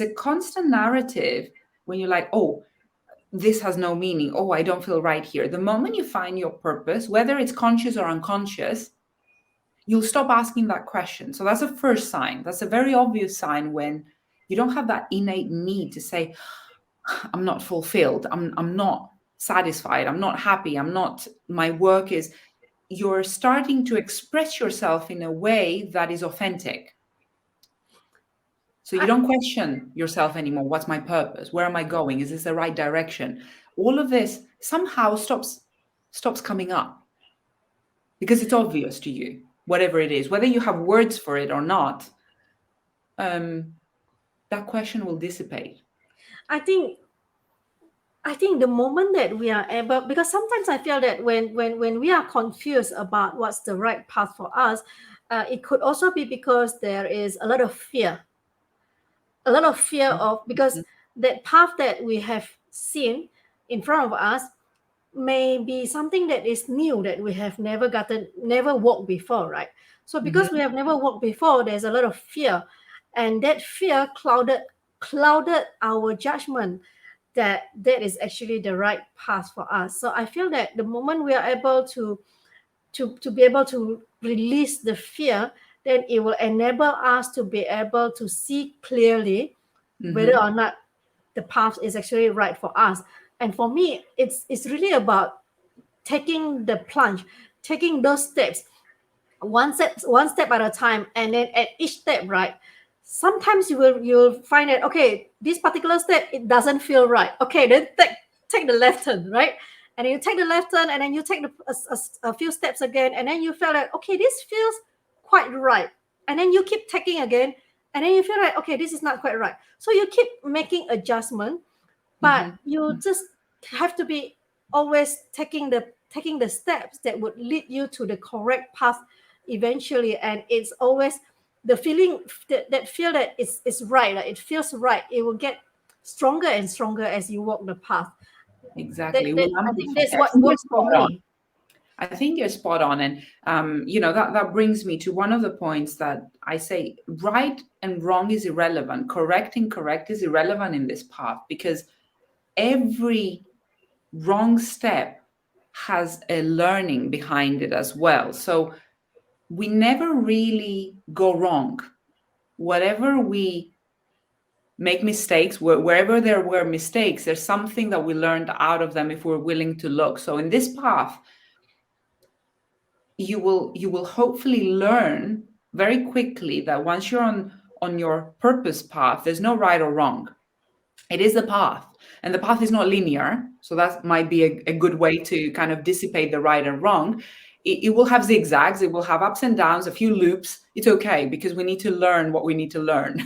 a constant narrative when you're like, oh, this has no meaning. Oh, I don't feel right here. The moment you find your purpose, whether it's conscious or unconscious, you'll stop asking that question. So that's a first sign. That's a very obvious sign when you don't have that innate need to say, I'm not fulfilled. I'm not satisfied. I'm not happy. My work is, you're starting to express yourself in a way that is authentic. So you don't question yourself anymore. What's my purpose? Where am I going? Is this the right direction? All of this somehow stops coming up because it's obvious to you, whatever it is, whether you have words for it or not. That question will dissipate. I think the moment that we are able, because sometimes I feel that when we are confused about what's the right path for us, it could also be because there is a lot of fear. Because that path that we have seen in front of us may be something that is new, that we have never walked before, right? So because we have never walked before, there's a lot of fear, and that fear clouded our judgment that is actually the right path for us. So I feel that the moment we are able to be able to release the fear, then it will enable us to be able to see clearly whether or not the path is actually right for us. And for me, it's really about taking the plunge, taking those steps, one step at a time, and then at each step, right? Sometimes you'll find that, okay, this particular step, it doesn't feel right. Okay, then take the left turn, right? And then you take the left turn, and then you take a few steps again, and then you feel like, okay, this feels quite right. And then you keep taking again, and then you feel like, okay, this is not quite right. So you keep making adjustment, but you just have to be always taking the steps that would lead you to the correct path eventually. And it's always the feeling that feel that it's right, like it feels right. It will get stronger and stronger as you walk the path. Exactly. I think that's what works for me. I think you're spot on. And, that brings me to one of the points that I say, right and wrong is irrelevant. Correct and incorrect is irrelevant in this path, because every wrong step has a learning behind it as well. So we never really go wrong. Whatever we make mistakes, wherever there were mistakes, there's something that we learned out of them if we're willing to look. So in this path, you will hopefully learn very quickly that once you're on your purpose path, there's no right or wrong. It is the path, and the path is not linear. So that might be a good way to kind of dissipate the right and wrong. It will have zigzags, it will have ups and downs, a few loops. It's okay, because we need to learn what we need to learn.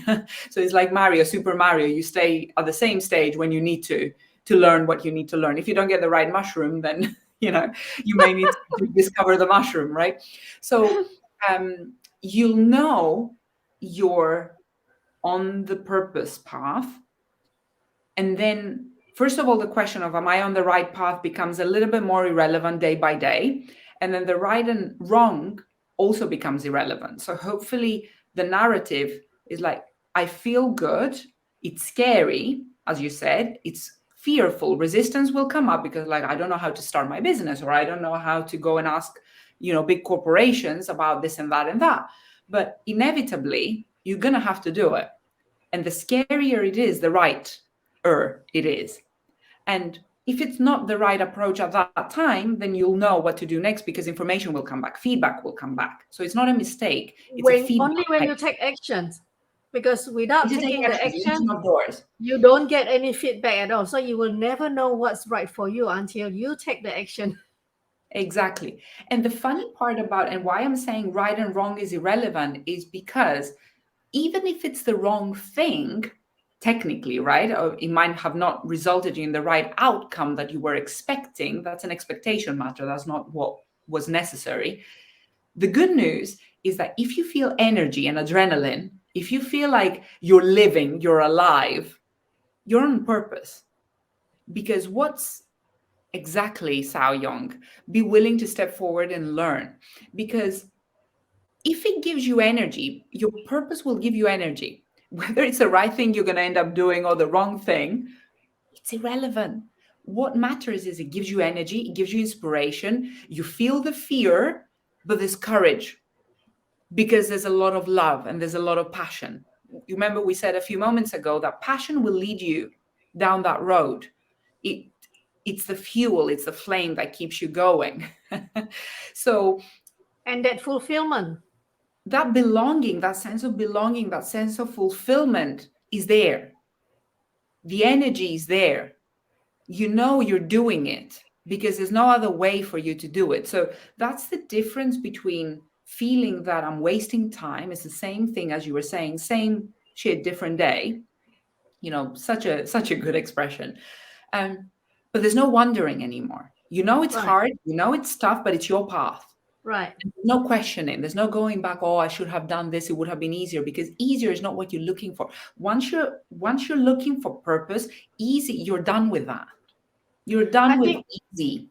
So it's like Super Mario, you stay at the same stage when you need to learn what you need to learn. If you don't get the right mushroom, then you may need to discover the mushroom, right? So you'll know you're on the purpose path. And then, first of all, the question of, am I on the right path, becomes a little bit more irrelevant day by day. And then the right and wrong also becomes irrelevant. So hopefully the narrative is like, I feel good. It's scary, as you said. It's fearful. Resistance will come up because, like, I don't know how to start my business, or I don't know how to go and ask, big corporations about this and that and that. But inevitably, you're going to have to do it. And the scarier it is, the right-er it is. And if it's not the right approach at that time, then you'll know what to do next, because information will come back, feedback will come back. So it's not a mistake. It's a feedback. Only when you take actions. Because without taking the action, doors, you don't get any feedback at all. So you will never know what's right for you until you take the action. Exactly. And the funny part about, and why I'm saying right and wrong is irrelevant, is because even if it's the wrong thing, technically, right, or it might have not resulted in the right outcome that you were expecting. That's an expectation matter. That's not what was necessary. The good news is that if you feel energy and adrenaline, if you feel like you're living, you're alive, you're on purpose. Because what's exactly, Sao Young? Be willing to step forward and learn. Because if it gives you energy, your purpose will give you energy. Whether it's the right thing you're going to end up doing or the wrong thing, it's irrelevant. What matters is it gives you energy, it gives you inspiration, you feel the fear, but there's courage because there's a lot of love and there's a lot of passion. You remember we said a few moments ago that passion will lead you down that road. It it's the fuel, it's the flame that keeps you going. So And that fulfillment. that belonging, that sense of belonging, that sense of fulfillment is there. The energy is there. You know you're doing it because there's no other way for you to do it. So that's the difference between feeling that I'm wasting time. It's the same thing as you were saying, same shit, different day. Such a good expression. But there's no wondering anymore. You know it's Right. hard, you know it's tough, but it's your path. Right. No questioning. There's no going back. Oh, I should have done this. It would have been easier, because easier is not what you're looking for. Once you're looking for purpose, easy, you're done with that. You're I done with think easy.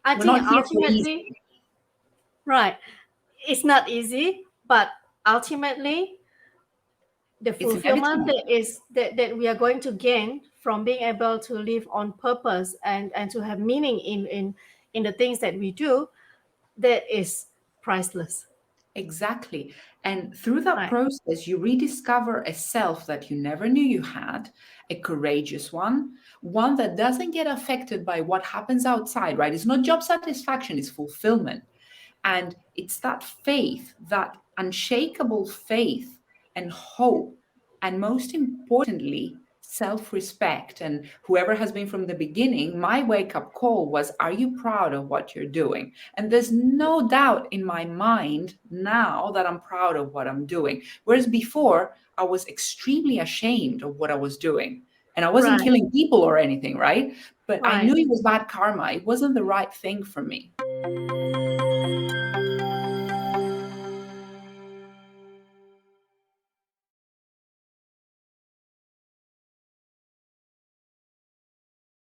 I We're think not here for easy. ultimately, right, it's not easy, but ultimately the It's fulfillment inevitable. that we are going to gain from being able to live on purpose and to have meaning in the things that we do, that is priceless. Exactly. And through that Right. process, you rediscover a self that you never knew you had, a courageous one that doesn't get affected by what happens outside, right? It's not job satisfaction, it's fulfillment. And it's that faith, that unshakable faith and hope, and most importantly, self respect. And whoever has been from the beginning, my wake up call was, are you proud of what you're doing? And there's no doubt in my mind now that I'm proud of what I'm doing. Whereas before, I was extremely ashamed of what I was doing. And I wasn't Right. killing people or anything, right? But I knew Right. it was bad karma. It wasn't the right thing for me.